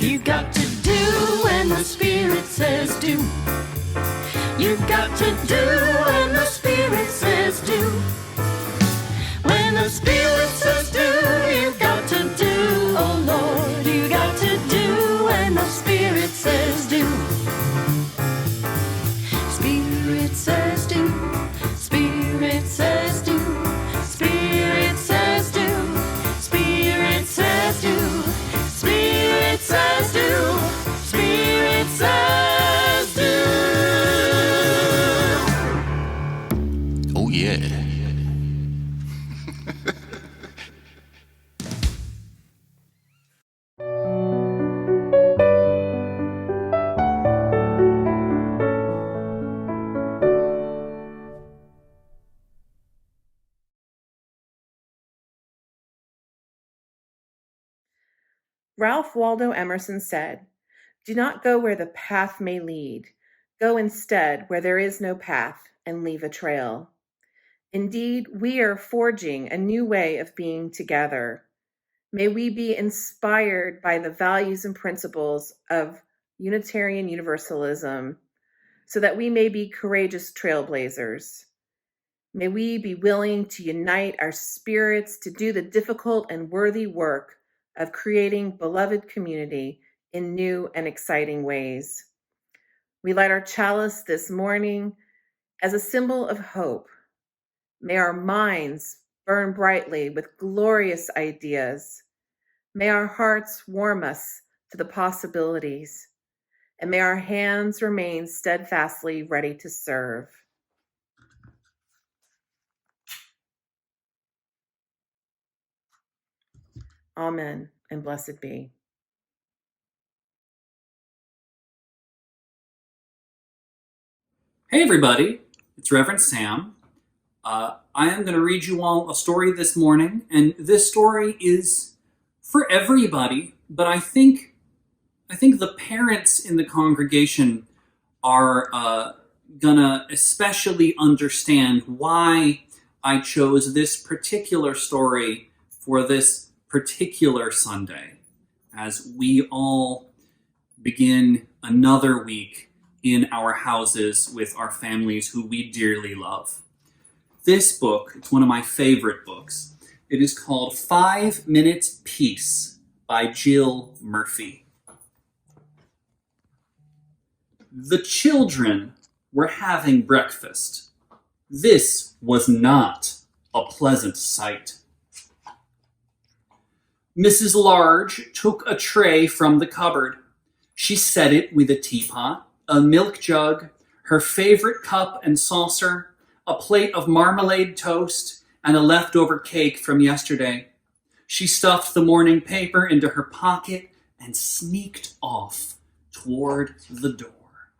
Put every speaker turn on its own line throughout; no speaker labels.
You got to do when the Spirit says do. You've got to do when the Spirit says do. When the Spirit says do, you've got to do, oh Lord. You got to do when the Spirit says do. Spirit says do. Spirit says do. Spirit says do. Spirit says do. Spirit says do. Spirit says do.
Oh yeah.
Ralph Waldo Emerson said, "Do not go where the path may lead. Go instead where there is no path and leave a trail." Indeed, we are forging a new way of being together. May we be inspired by the values and principles of Unitarian Universalism so that we may be courageous trailblazers. May we be willing to unite our spirits to do the difficult and worthy work of creating beloved community in new and exciting ways. We light our chalice this morning as a symbol of hope. May our minds burn brightly with glorious ideas. May our hearts warm us to the possibilities. And may our hands remain steadfastly ready to serve. Amen, and blessed be.
Hey everybody, it's Reverend Sam. I am going to read you all a story this morning, and this story is for everybody, but I think the parents in the congregation are gonna especially understand why I chose this particular story for this particular Sunday, as we all begin another week in our houses with our families who we dearly love. This book, it's one of my favorite books. It is called 5 Minutes Peace by Jill Murphy. The children were having breakfast. This was not a pleasant sight. Mrs. Large took a tray from the cupboard. She set it with a teapot, a milk jug, her favorite cup and saucer, a plate of marmalade toast, and a leftover cake from yesterday. She stuffed the morning paper into her pocket and sneaked off toward the door.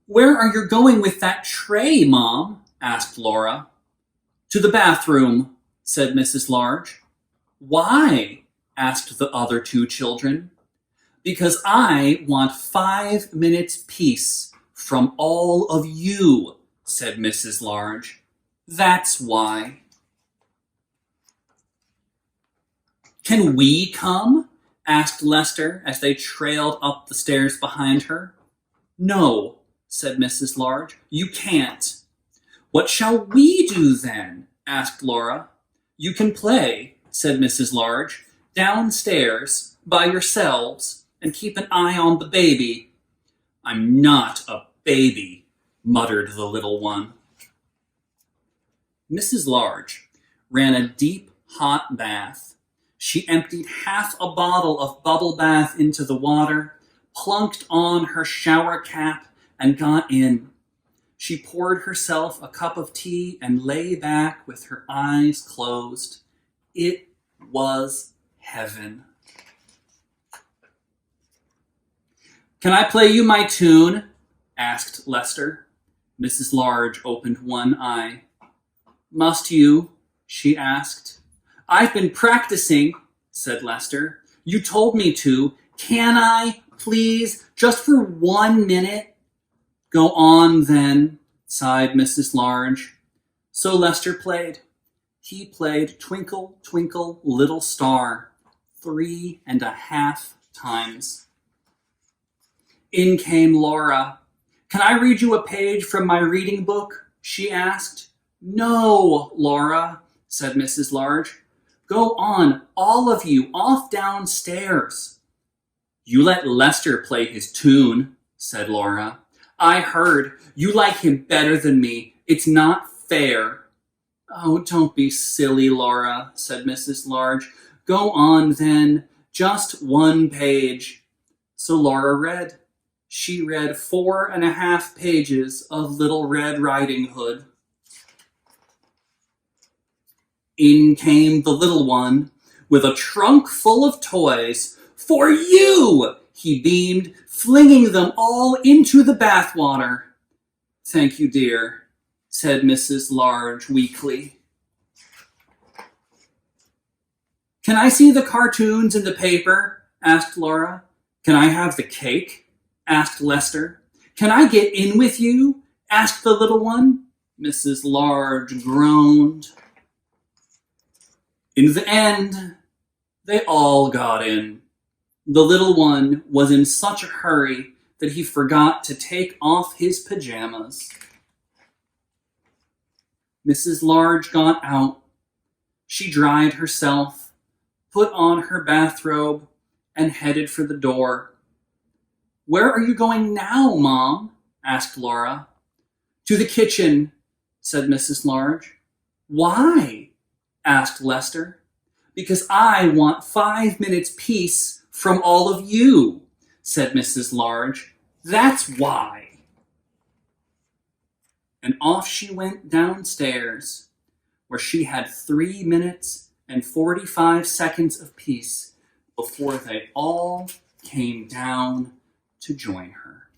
"Where are you going with that tray, Mom?" asked Laura. "To the bathroom," said Mrs. Large. "Why?" asked the other two children. "Because I want 5 minutes peace from all of you," said Mrs. Large. "That's why." "Can we come?" asked Lester as they trailed up the stairs behind her. "No," said Mrs. Large, "you can't." "What shall we do then?" asked Laura. "You can play," said Mrs. Large, "downstairs by yourselves, and keep an eye on the baby." "I'm not a baby," muttered the little one. Mrs. Large ran a deep, hot bath. She emptied half a bottle of bubble bath into the water, plunked on her shower cap, and got in. She poured herself a cup of tea and lay back with her eyes closed. It was heaven. "Can I play you my tune?" asked Lester. Mrs. Large opened one eye. "Must you?" she asked. "I've been practicing," said Lester. "You told me to. Can I, please, just for 1 minute?" "Go on, then," sighed Mrs. Large. So Lester played. He played Twinkle, Twinkle, Little Star 3.5 times. In came Laura. "Can I read you a page from my reading book?" she asked. "No, Laura," said Mrs. Large. "Go on, all of you, off downstairs." "You let Lester play his tune," said Laura. "I heard. You like him better than me. It's not fair." "Oh, don't be silly, Laura," said Mrs. Large. "Go on, then. Just one page." So Laura read. She read 4.5 pages of Little Red Riding Hood. In came the little one with a trunk full of toys. "For you!" he beamed, flinging them all into the bathwater. "Thank you, dear," said Mrs. Large weakly. "Can I see the cartoons in the paper?" asked Laura. "Can I have the cake?" asked Lester. "Can I get in with you?" asked the little one. Mrs. Large groaned. In the end, they all got in. The little one was in such a hurry that he forgot to take off his pajamas. Mrs. Large got out. She dried herself, put on her bathrobe, and headed for the door. "Where are you going now, Mom?" asked Laura. "To the kitchen," said Mrs. Large. "Why?" asked Lester. "Because I want 5 minutes peace from all of you," said Mrs. Large. "That's why." And off she went downstairs, where she had 3 minutes and 45 seconds of peace before they all came down to join her.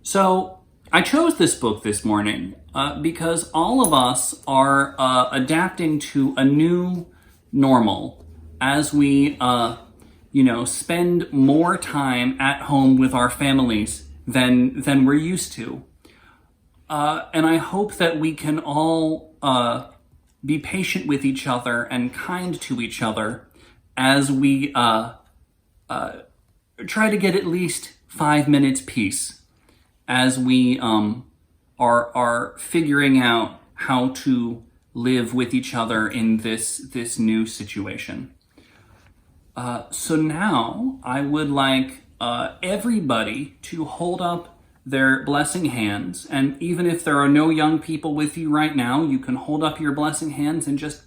So I chose this book this morning because all of us are adapting to a new normal as we, spend more time at home with our families than we're used to. And I hope that we can all be patient with each other and kind to each other as we try to get at least 5 minutes peace as we are figuring out how to live with each other in this new situation. So now I would like everybody to hold up their blessing hands, and even if there are no young people with you right now, you can hold up your blessing hands and just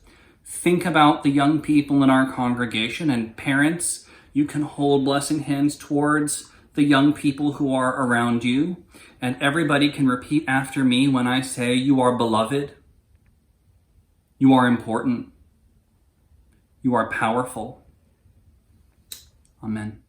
think about the young people in our congregation. And parents, you can hold blessing hands towards the young people who are around you. And everybody can repeat after me when I say, "You are beloved. You are important. You are powerful." Amen.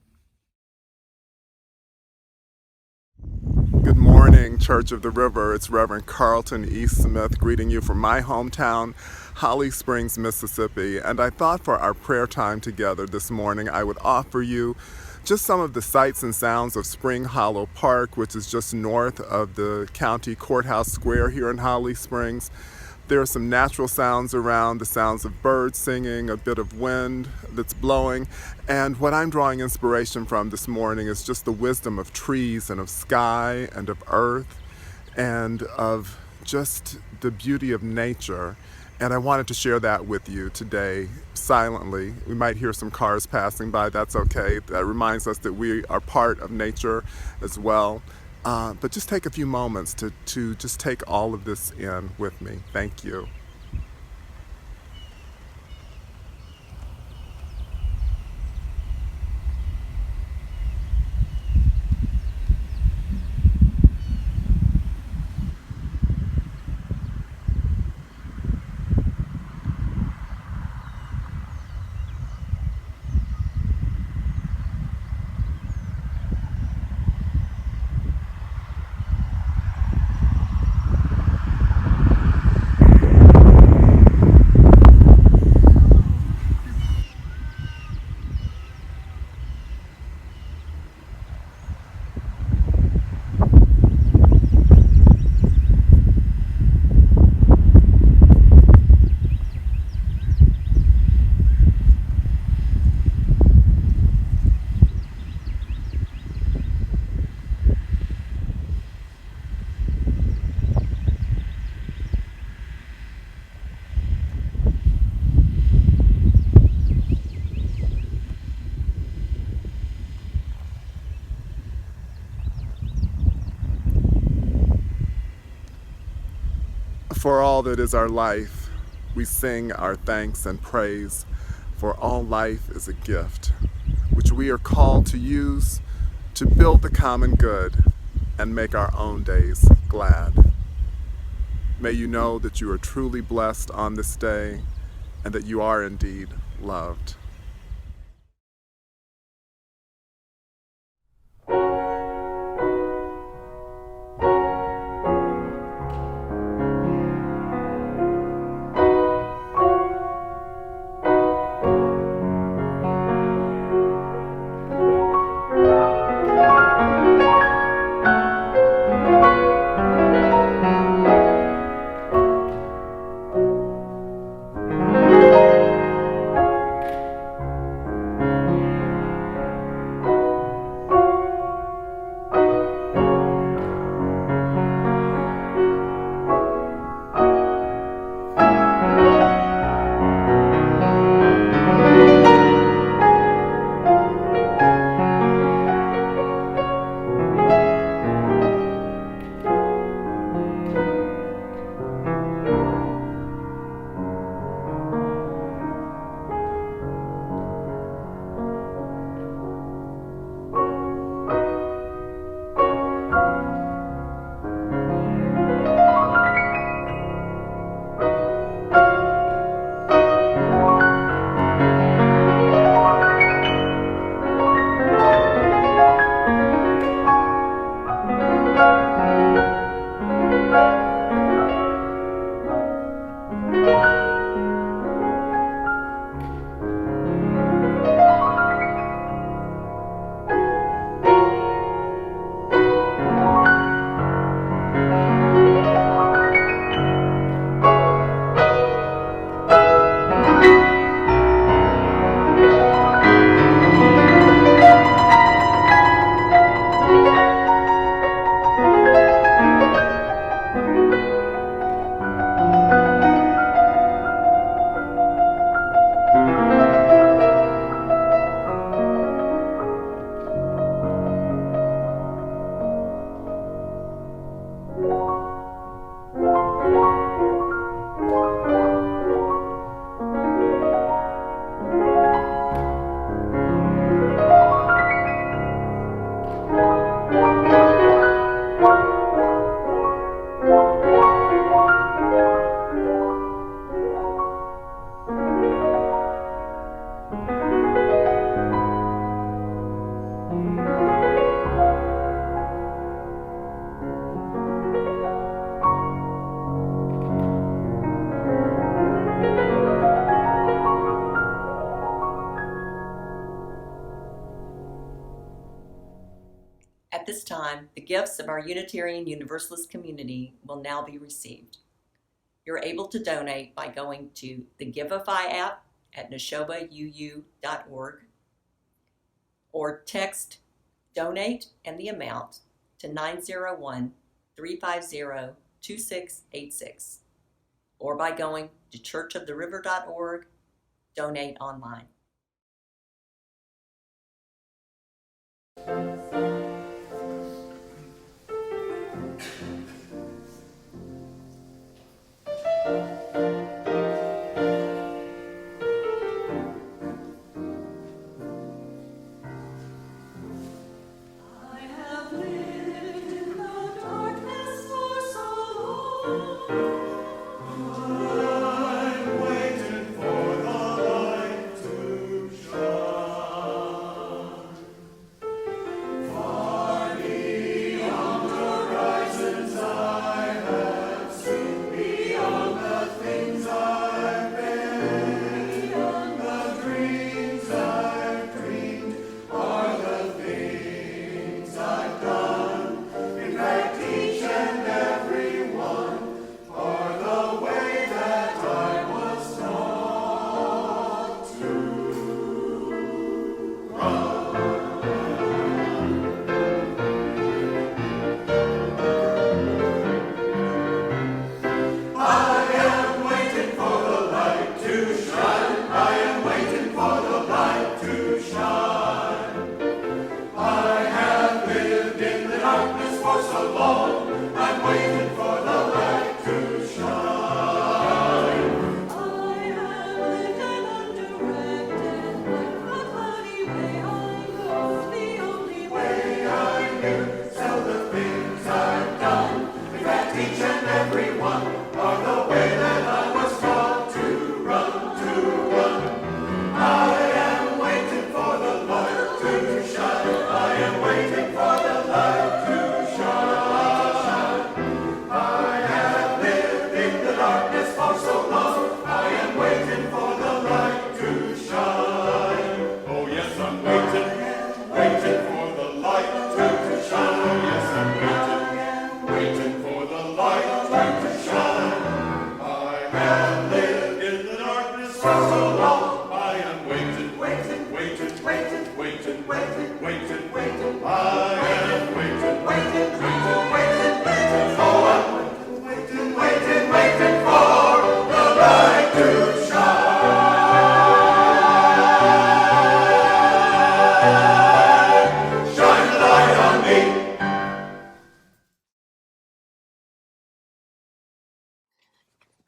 Good morning, Church of the River. It's Reverend Carlton E. Smith greeting you from my hometown, Holly Springs, Mississippi. And I thought for our prayer time together this morning, I would offer you just some of the sights and sounds of Spring Hollow Park, which is just north of the county courthouse square here in Holly Springs. There are some natural sounds around, the sounds of birds singing, a bit of wind that's blowing. And what I'm drawing inspiration from this morning is just the wisdom of trees and of sky and of earth and of just the beauty of nature. And I wanted to share that with you today silently. We might hear some cars passing by, that's okay. That reminds us that we are part of nature as well. But just take a few moments to just take all of this in with me. Thank you. For all that is our life, we sing our thanks and praise, for all life is a gift, which we are called to use to build the common good and make our own days glad. May you know that you are truly blessed on this day and that you are indeed loved.
At this time, the gifts of our Unitarian Universalist community will now be received. You're able to donate by going to the Giveify app at neshobauu.org or text donate and the amount to 901-350-2686 or by going to churchoftheriver.org, donate online.
For the light.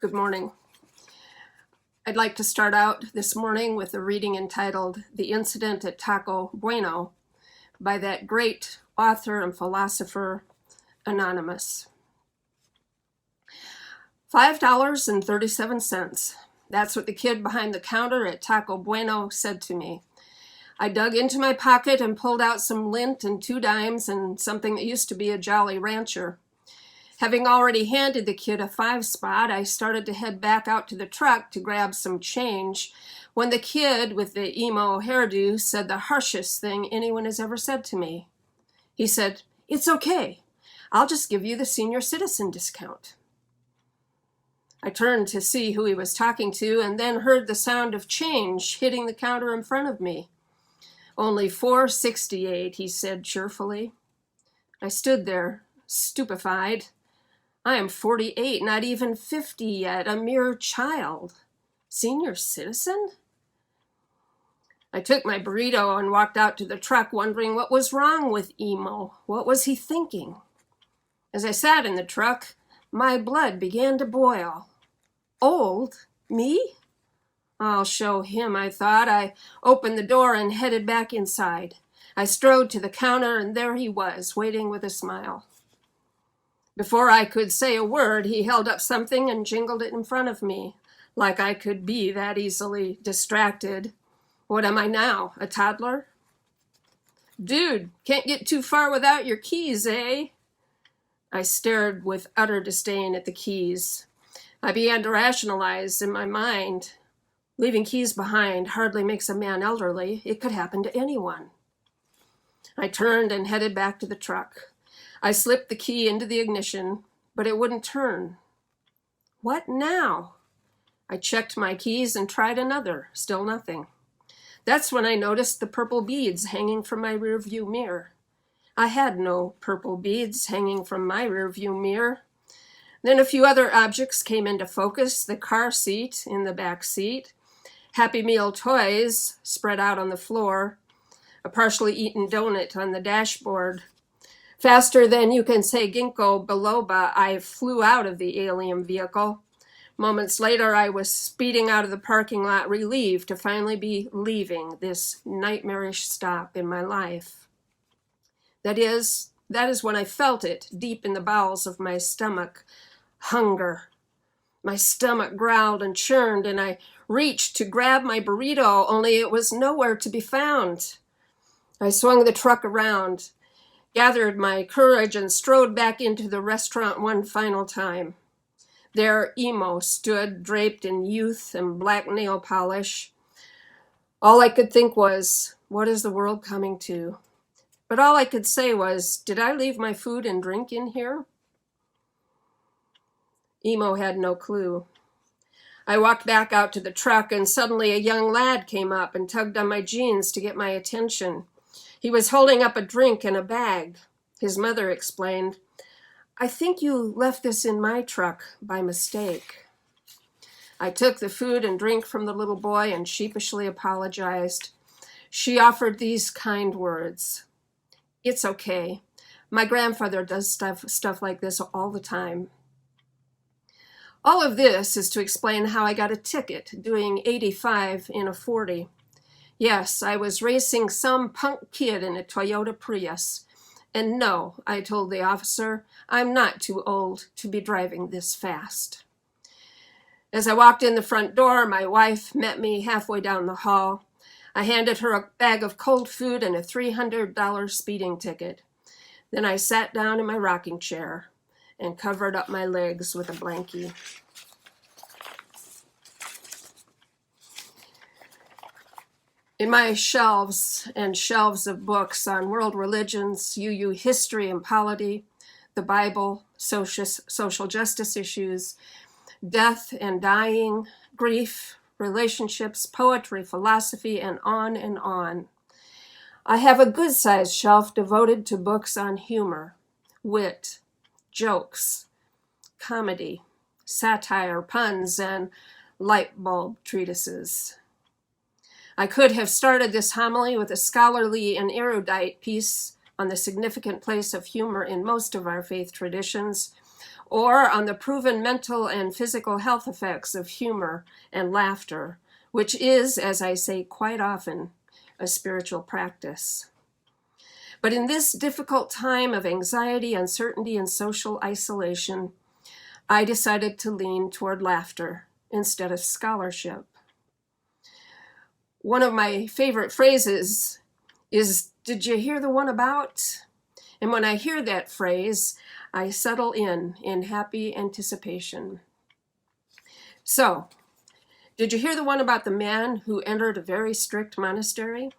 Good morning. I'd like to start out this morning with a reading entitled The Incident at Taco Bueno by that great author and philosopher, Anonymous. $5.37. That's what the kid behind the counter at Taco Bueno said to me. I dug into my pocket and pulled out some lint and 2 dimes and something that used to be a Jolly Rancher. Having already handed the kid a 5 spot, I started to head back out to the truck to grab some change when the kid with the emo hairdo said the harshest thing anyone has ever said to me. He said, "It's okay. I'll just give you the senior citizen discount." I turned to see who he was talking to and then heard the sound of change hitting the counter in front of me. "Only $4.68, he said cheerfully. I stood there, stupefied. I am 48, not even 50 yet, a mere child. Senior citizen? I took my burrito and walked out to the truck, wondering what was wrong with Emo. What was he thinking? As I sat in the truck, my blood began to boil. Old? Me? I'll show him, I thought. I opened the door and headed back inside. I strode to the counter, and there he was, waiting with a smile. Before I could say a word, he held up something and jingled it in front of me, like I could be that easily distracted. What am I now, a toddler? "Dude, can't get too far without your keys, eh?" I stared with utter disdain at the keys. I began to rationalize in my mind. Leaving keys behind hardly makes a man elderly. It could happen to anyone. I turned and headed back to the truck. I slipped the key into the ignition, but it wouldn't turn. What now? I checked my keys and tried another, still nothing. That's when I noticed the purple beads hanging from my rearview mirror. I had no purple beads hanging from my rearview mirror. Then a few other objects came into focus: the car seat in the back seat, Happy Meal toys spread out on the floor, a partially eaten donut on the dashboard. Faster than you can say ginkgo biloba, I flew out of the alien vehicle. Moments later, I was speeding out of the parking lot, relieved to finally be leaving this nightmarish stop in my life. That is when I felt it deep in the bowels of my stomach. Hunger. My stomach growled and churned, and I reached to grab my burrito, only it was nowhere to be found. I swung the truck around, gathered my courage, and strode back into the restaurant one final time. There Emo stood, draped in youth and black nail polish. All I could think was, what is the world coming to? But all I could say was, did I leave my food and drink in here? Emo had no clue. I walked back out to the truck, and suddenly a young lad came up and tugged on my jeans to get my attention. He was holding up a drink and a bag. His mother explained, "I think you left this in my truck by mistake." I took the food and drink from the little boy and sheepishly apologized. She offered these kind words. "It's okay. My grandfather does stuff like this all the time." All of this is to explain how I got a ticket, doing 85 in a 40. Yes, I was racing some punk kid in a Toyota Prius. And no, I told the officer, I'm not too old to be driving this fast. As I walked in the front door, my wife met me halfway down the hall. I handed her a bag of cold food and a $300 speeding ticket. Then I sat down in my rocking chair and covered up my legs with a blankie. In my shelves and shelves of books on world religions, UU history and polity, the Bible, social justice issues, death and dying, grief, relationships, poetry, philosophy, and on and on. I have a good-sized shelf devoted to books on humor, wit, jokes, comedy, satire, puns, and light bulb treatises. I could have started this homily with a scholarly and erudite piece on the significant place of humor in most of our faith traditions, or on the proven mental and physical health effects of humor and laughter, which is, as I say quite often, a spiritual practice. But in this difficult time of anxiety, uncertainty, and social isolation, I decided to lean toward laughter instead of scholarship. One of my favorite phrases is, "Did you hear the one about?" And when I hear that phrase, I settle in happy anticipation. So, did you hear the one about the man who entered a very strict monastery?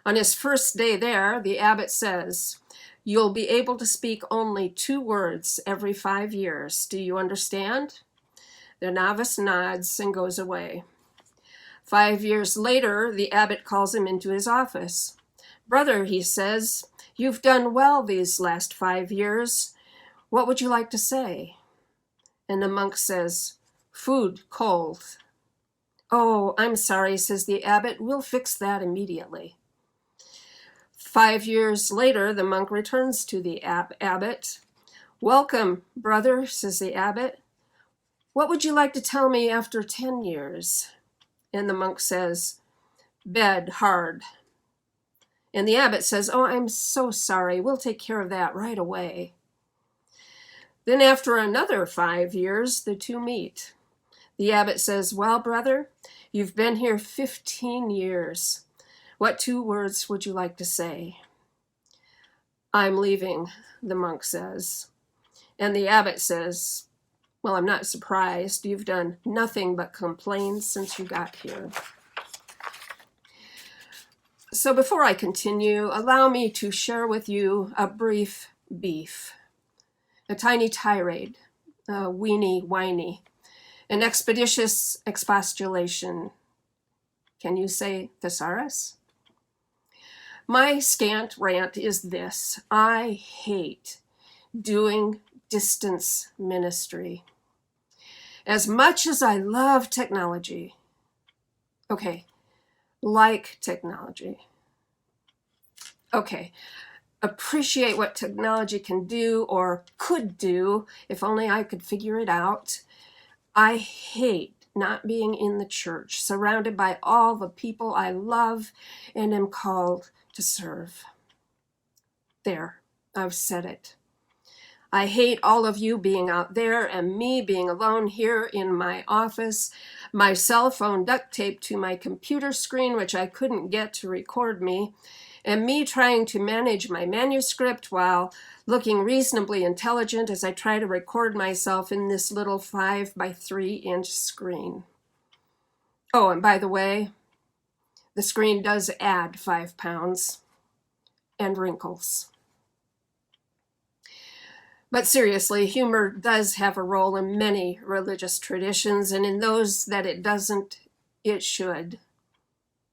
On his first day there, the abbot says, "You'll be able to speak only 2 words every 5 years. Do you understand?" The novice nods and goes away. 5 years later, the abbot calls him into his office. "Brother," he says, "you've done well these last 5 years. What would you like to say?" And the monk says, "Food cold." "Oh, I'm sorry," says the abbot. "We'll fix that immediately." 5 years later, the monk returns to the abbot. "Welcome, brother," says the abbot. "What would you like to tell me after 10 years? And the monk says, "Bed hard." And the abbot says, "Oh, I'm so sorry. We'll take care of that right away." Then after another 5 years, the two meet. The abbot says, "Well, brother, you've been here 15 years. What 2 words would you like to say?" "I'm leaving," the monk says. And the abbot says, "Well, I'm not surprised. You've done nothing but complain since you got here." So before I continue, allow me to share with you a brief beef, a tiny tirade, a weeny whiny, an expeditious expostulation. Can you say thesaurus? My scant rant is this: I hate doing distance ministry. As much as I love technology, like technology, appreciate what technology can do or could do if only I could figure it out, I hate not being in the church, surrounded by all the people I love and am called to serve. There, I've said it. I hate all of you being out there and me being alone here in my office, my cell phone duct taped to my computer screen, which I couldn't get to record me, and me trying to manage my manuscript while looking reasonably intelligent as I try to record myself in this little 5 by 3 inch screen. Oh, and by the way, the screen does add 5 pounds and wrinkles. But seriously, humor does have a role in many religious traditions, and in those that it doesn't, it should.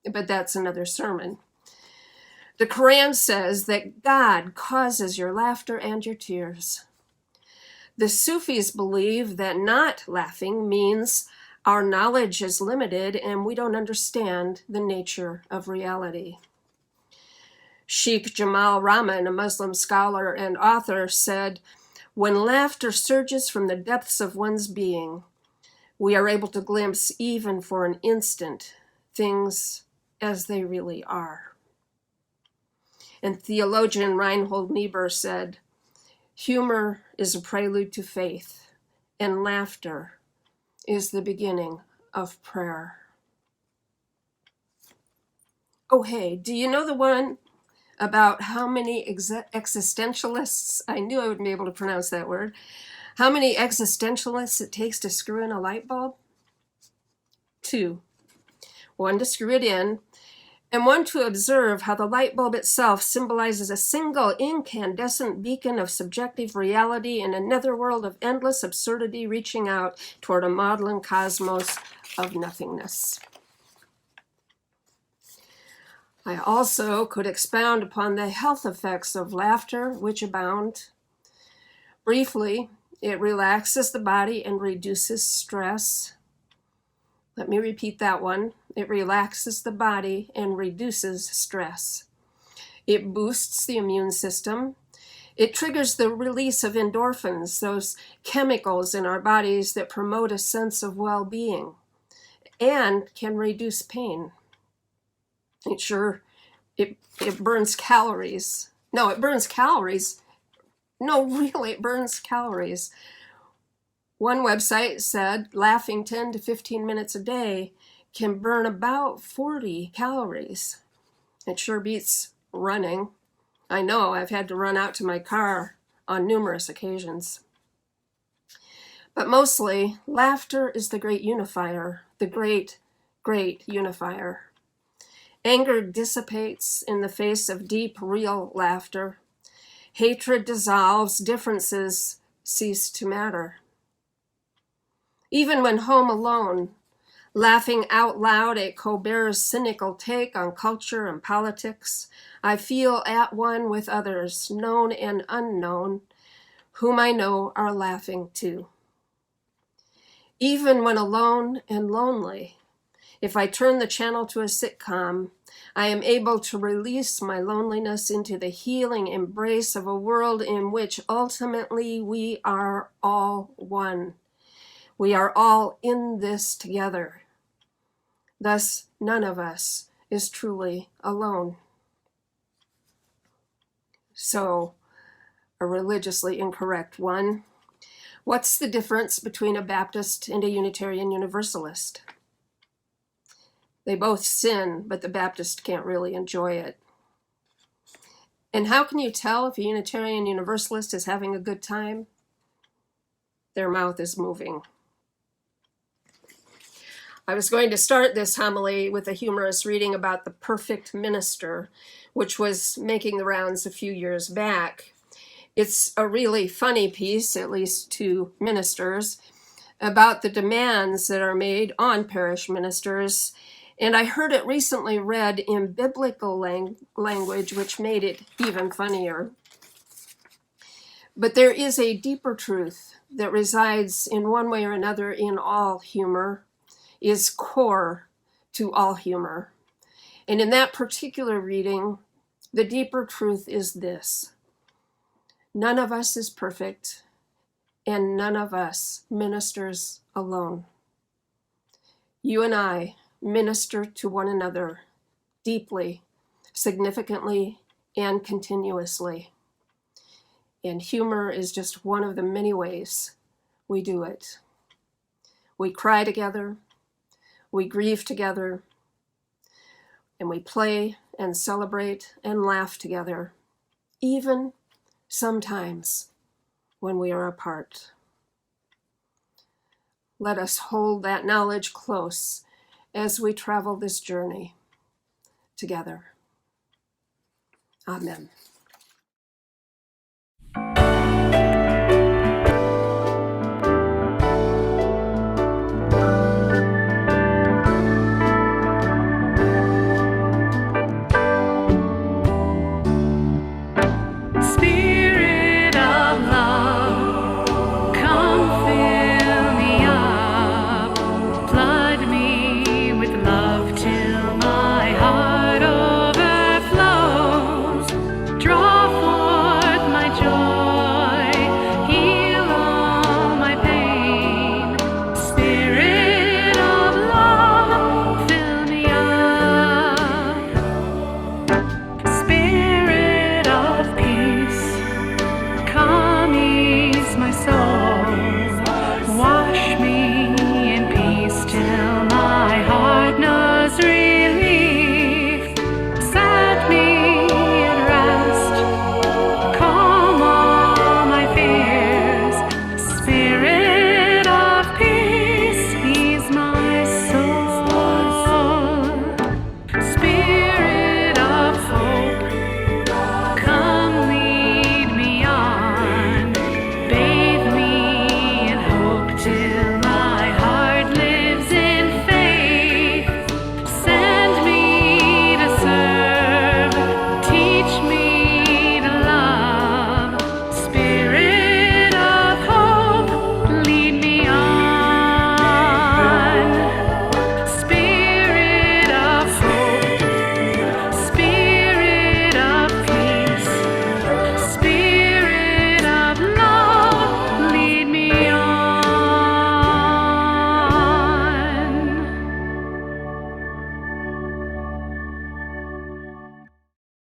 But that's another sermon. The Quran says that God causes your laughter and your tears. The Sufis believe that not laughing means our knowledge is limited and we don't understand the nature of reality. Sheikh Jamal Rahman, a Muslim scholar and author, said, "When laughter surges from the depths of one's being, we are able to glimpse, even for an instant, things as they really are." And theologian Reinhold Niebuhr said, "Humor is a prelude to faith, and laughter is the beginning of prayer." Oh, hey, do you know the one about how many existentialists, I knew I wouldn't be able to pronounce that word, how many existentialists it takes to screw in a light bulb? 2. 1 to screw it in, and 1 to observe how the light bulb itself symbolizes a single incandescent beacon of subjective reality in a netherworld of endless absurdity reaching out toward a maudlin cosmos of nothingness. I also could expound upon the health effects of laughter, which abound. Briefly, it relaxes the body and reduces stress. Let me repeat that one. It relaxes the body and reduces stress. It boosts the immune system. It triggers the release of endorphins, those chemicals in our bodies that promote a sense of well-being and can reduce pain. It burns calories. No, it burns calories. No, really, it burns calories. One website said laughing 10 to 15 minutes a day can burn about 40 calories. It sure beats running. I know I've had to run out to my car on numerous occasions. But mostly, laughter is the great unifier, the great, great unifier. Anger dissipates in the face of deep, real laughter. Hatred dissolves, differences cease to matter. Even when home alone, laughing out loud at Colbert's cynical take on culture and politics, I feel at one with others, known and unknown, whom I know are laughing too. Even when alone and lonely, if I turn the channel to a sitcom, I am able to release my loneliness into the healing embrace of a world in which ultimately we are all one. We are all in this together. Thus, none of us is truly alone. So, a religiously incorrect one. What's the difference between a Baptist and a Unitarian Universalist? They both sin, but the Baptist can't really enjoy it. And how can you tell if a Unitarian Universalist is having a good time? Their mouth is moving. I was going to start this homily with a humorous reading about the perfect minister, which was making the rounds a few years back. It's a really funny piece, at least to ministers, about the demands that are made on parish ministers. And I heard it recently read in biblical language, which made it even funnier. But there is a deeper truth that resides in one way or another in all humor, is core to all humor. And in that particular reading, the deeper truth is this: none of us is perfect, and none of us ministers alone. You and I minister to one another deeply, significantly, and continuously. And humor is just one of the many ways we do it. We cry together, we grieve together, and we play and celebrate and laugh together, even sometimes when we are apart. Let us hold that knowledge close as we travel this journey together. Amen.